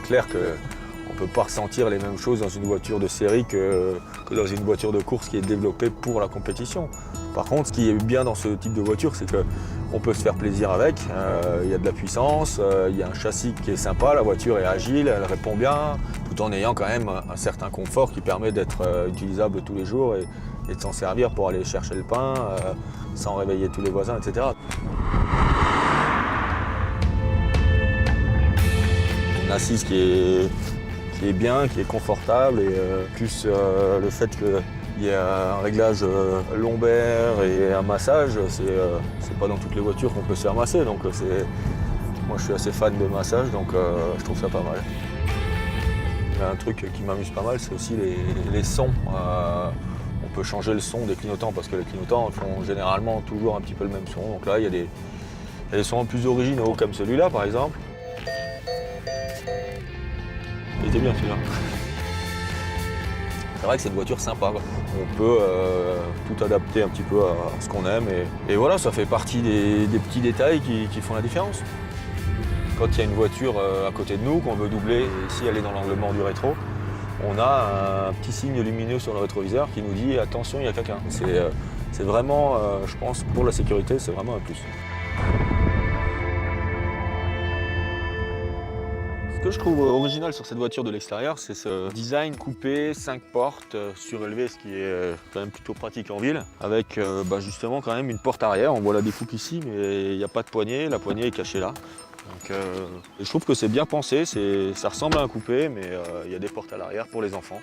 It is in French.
clair qu'on ne peut pas ressentir les mêmes choses dans une voiture de série que dans une voiture de course qui est développée pour la compétition. Par contre, ce qui est bien dans ce type de voiture, c'est qu'on peut se faire plaisir avec. Il y a de la puissance, il y a un châssis qui est sympa, la voiture est agile, elle répond bien, tout en ayant quand même un certain confort qui permet d'être utilisable tous les jours et de s'en servir pour aller chercher le pain sans réveiller tous les voisins, etc. Une assise qui est bien, qui est confortable et plus le fait qu'il y a un réglage lombaire et un massage, c'est pas dans toutes les voitures qu'on peut se faire masser. Donc moi je suis assez fan de massage, donc je trouve ça pas mal. Il y a un truc qui m'amuse pas mal, c'est aussi les sons. On peut changer le son des clignotants parce que les clignotants font généralement toujours un petit peu le même son. Donc là il y a des sons plus originaux comme celui-là par exemple. Il était bien celui-là. C'est vrai que c'est une voiture sympa, quoi. On peut tout adapter un petit peu à ce qu'on aime et voilà, ça fait partie des petits détails qui font la différence. Quand il y a une voiture à côté de nous, qu'on veut doubler, et si elle est dans l'angle mort du rétro, on a un petit signe lumineux sur le rétroviseur qui nous dit « attention, il y a quelqu'un ». C'est vraiment, je pense, pour la sécurité, c'est vraiment un plus. Ce que je trouve original sur cette voiture de l'extérieur, c'est ce design coupé, 5 portes, surélevé, ce qui est quand même plutôt pratique en ville, avec justement quand même une porte arrière. On voit la découpe ici, mais il n'y a pas de poignée, la poignée est cachée là. Donc, je trouve que c'est bien pensé, ça ressemble à un coupé, mais il y a des portes à l'arrière pour les enfants.